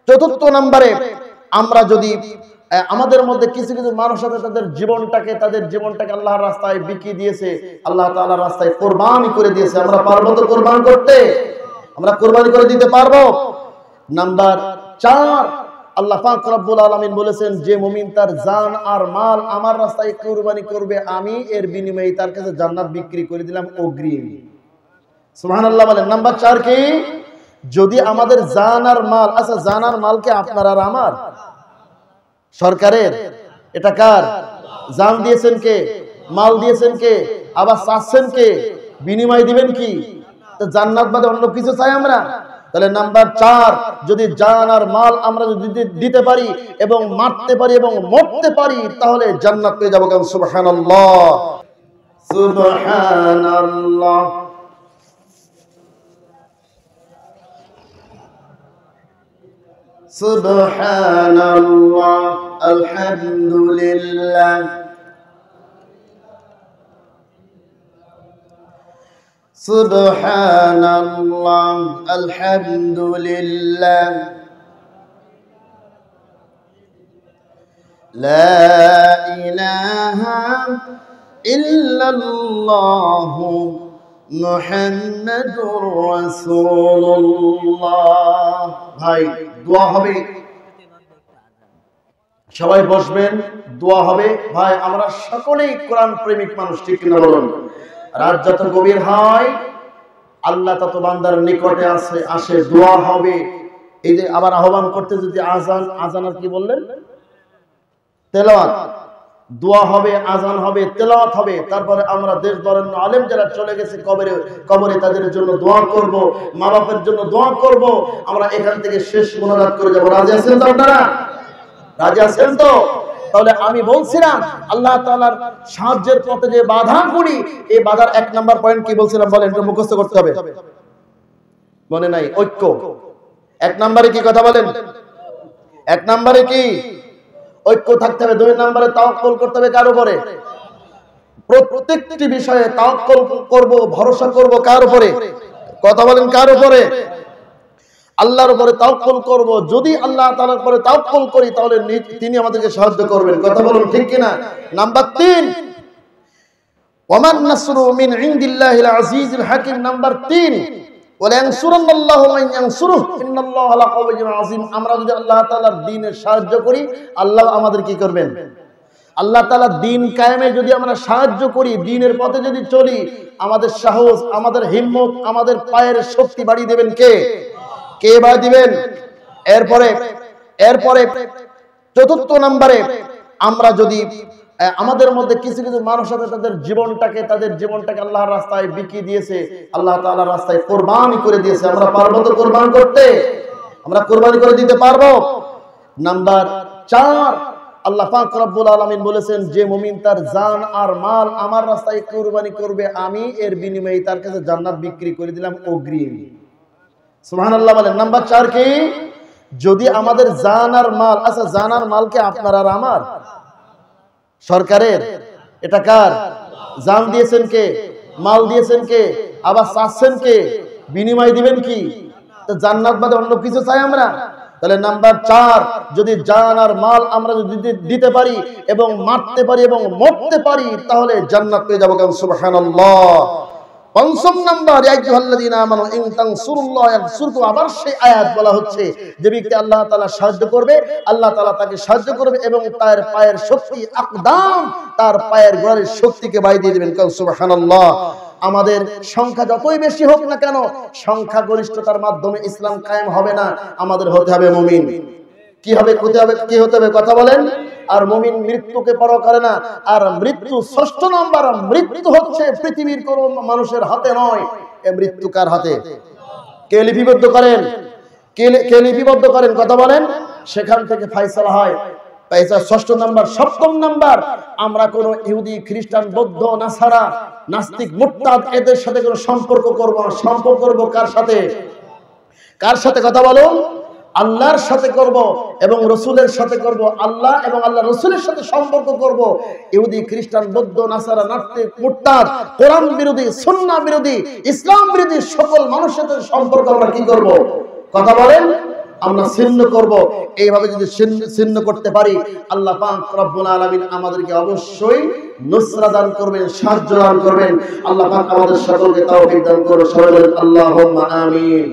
চতুর্থ নম্বরে আমরা যদি আমাদের মধ্যে কিছু কিছু মানুষ আছে তাদের জীবনটাকে আল্লাহর রাস্তায় বিকিয়ে দিয়েছে, আল্লাহ তাআলার রাস্তায় কুরবানি করে দিয়েছে। আমরা পারবো তো কুরবান করতে? আমরা কুরবানি করে দিতে পারবো? নাম্বার 4, আল্লাহ পাক রব্বুল আলামিন বলেছেন যে মুমিন তার জান আর মাল আমার রাস্তায় কুরবানি করবে, আমি এর বিনিময়ে তার কাছে জান্নাত বিক্রি করে দিলাম অগ্রিম। সুবহানাল্লাহ বলেন। নাম্বার 4 কি? যদি আমাদের জান আর মাল, আচ্ছা জান আর মাল কি আপনার আর আমার? সরকারের? এটা কার? জান দিয়েছেন কে? মাল দিয়েছেন কে? আবার চাচ্ছেন কে? বিনিময় দিবেন কি? তো জান্নাত বাদে অন্য কিছু চাই আমরা? তাহলে নাম্বার 4, যদি জান আর মাল আমরা যদি দিতে পারি এবং মারতে পারি এবং মরতে পারি তাহলে জান্নাত পেয়ে যাবো। কারণ সুবহানাল্লাহ, সুবহানাল্লাহ। সুবহানাল্লাহ, আলহামদুলিল্লাহ, সুবহানাল্লাহ, আলহামদুলিল্লাহ, লা ইলাহা ইল্লাল্লাহ মুহাম্মাদুর রাসূলুল্লাহ। ভাই দোয়া হবে, সবাই বসবেন, দোয়া হবে। ভাই আমরা সকলেই কোরআন প্রেমিক মানুষ, ঠিক কিনা বলুন? রাত যত গভীর হয় আল্লাহ তত বান্দার নিকটে আসে, দোয়া হবে। এই যে আবার আহ্বান করতে যদি আজান আর কি বললেন? তেলাওয়াত। দোয়া হবে, আজান হবে, তেলাওয়াত হবে। তারপরে আমরা দেশ বরেণ্য আলেম যারা চলে গেছে কবরে তাদের জন্য দোয়া করব, মা বাপের জন্য দোয়া করব। আমরা এখান থেকে শেষ মোনাজাত করে যাব। রাজি আছেন তো আপনারা? রাজি আছেন তো? তাহলে আমি বলছিলাম আল্লাহ তাআলার সাহায্যের পথে যে বাধাগুলি, এই বাধার 1 নাম্বার পয়েন্ট কি বলছিলাম বলেন? এটা মুখস্থ করতে হবে। মনে নাই? ঐক্য। 1 নম্বরে কি কথা বলেন? 1 নম্বরে কি? ঐক্য থাকতে হবে। 2 নম্বরে তাওয়াক্কুল করতে হবে কার উপরে? প্রত্যেকটি বিষয়ে তাওয়াক্কুল করব, ভরসা করব কার উপরে? কথা বলেন কার উপরে? আল্লাহর উপরে তাওয়াক্কুল করব। যদি আল্লাহ তাআলার উপরে তাওয়াক্কুল করি তাহলে তিনি আমাদেরকে সাহায্য করবেন। কথা বলুন ঠিক কিনা? নাম্বার 3, ওয়ামান নাসরু মিন ইনদিল্লাহিল আজিজিল হাকিম। নাম্বার 3, ওয়ালা ইয়ানসুরাল্লাহু মান ইয়ানসুরুহু ইন্নাল্লাহা আলা কাওয়িন আযীম। আমরা যদি আল্লাহ তাআলার দ্বীনের সাহায্য করি, আল্লাহ আমাদের কি করবেন? আল্লাহ তাআলার দ্বীন কায়েমে যদি আমরা সাহায্য করি, দ্বীনের পথে যদি চলি, আমাদের সাহস, আমাদের হিম্মত, আমাদের পায়ের শক্তি বাড়িয়ে দেবেন কে? কে বাড়িয়ে দিবেন? এরপরে চতুর্থ নম্বরে আমরা যদি আমাদের মধ্যে কিছু কিছু মানুষ আছে তাদের জীবনটাকে আল্লাহর রাস্তায় বিকিয়ে দিয়েছে, আল্লাহ তাআলার রাস্তায় কুরবানি করে দিয়েছে। আমরা পারবো তো কুরবান করতে? আমরা কুরবানি করে দিতে পারবো? নাম্বার 4, আল্লাহ পাক রব্বুল আলামিন বলেছেন যে মুমিন তার জান আর মাল আমার রাস্তায় কুরবানি করবে, আমি এর বিনিময়ে তার কাছে জান্নাত বিক্রি করে দিলাম অগ্রিম। সুবহানাল্লাহ বলেন। নাম্বার 4 কি? যদি আমাদের জান আর মাল, আচ্ছা জান আর মাল কি আপনার আর আমার? সরকারের? এটা কার? জান দিয়েছেন কে? মাল দিয়েছেন কে? আবার চাচ্ছেন কে? বিনিময় দিবেন কি? তো জান্নাত বাদে অন্য কিছু চাই আমরা? তাহলে নাম্বার 4, যদি জান আর মাল আমরা যদি দিতে পারি এবং মারতে পারি এবং মরতে পারি তাহলে জান্নাত পেয়ে যাবো। কারণ সুবহানাল্লাহ। 5 নাম্বার, ইয়া আইয়ুহাল্লাযীনা আমানু ইন তানসুরুল্লাহ ইয়ানসুরকুম। আবার সেই আয়াত বলা হচ্ছে যে ব্যক্তি আল্লাহ তাআলা সাহায্য করবে, আল্লাহ তাআলা তাকে সাহায্য করবে এবং তার পায়ের শক্তি, আকদাম, তার পায়ের গোড়ালির শক্তিকে বাড়িয়ে দিয়ে দিবেন। কারণ সুবহানাল্লাহ। আমাদের সংখ্যা যতই বেশি হোক না কেন, সংখ্যা গরিষ্ঠতার মাধ্যমে ইসলাম কায়েম হবে না। আমাদের হতে হবে মুমিন। কি হবে? কি হতে হবে? কথা বলেন। আর মুমিন মৃত্যুকে পরোয়া করে না। আর মৃত্যু 6 নম্বর, মৃত্যু হচ্ছে পৃথিবীর কোন মানুষের হাতে নয়। এই মৃত্যু কার হাতে? কে লিপিবদ্ধ করেন? কে লিপিবদ্ধ করেন? কথা বলেন। সেখান থেকে ফয়সালা হয়। 6 নম্বর। 7 নম্বর, আমরা কোন ইহুদি, খ্রিস্টান, বৌদ্ধ, নাসারা, নাস্তিক, মুরতাদ এদের সাথে কোনো সম্পর্ক করব না। সম্পর্ক করব কার সাথে? কার সাথে? কথা বলুন। আল্লাহর সাথে করব এবং রসুলের সাথে করব। আল্লাহ এবং আল্লাহ রসুলের সাথে সম্পর্ক করব। ইহুদি, খ্রিস্টান, বৌদ্ধ, নাসারা, নাস্তিক, মুরতাদ, কোরআন বিরোধী, সুন্নাহ বিরোধী, ইসলাম বিরোধী সকল মানুষের সাথে সম্পর্ক আমরা কি করব? কথা বলেন। আমরা ছিন্ন করব। এইভাবে যদি ছিন্ন করতে পারি, আল্লাহ পাক রব্বুল আলামিন আমাদেরকে অবশ্যই নুসরা দান করবেন, সাহায্য দান করবেন। আল্লাহ পাক আমাদের সকলকে তৌফিক দান করুন। সকলে আল্লাহুম্মা আমিন।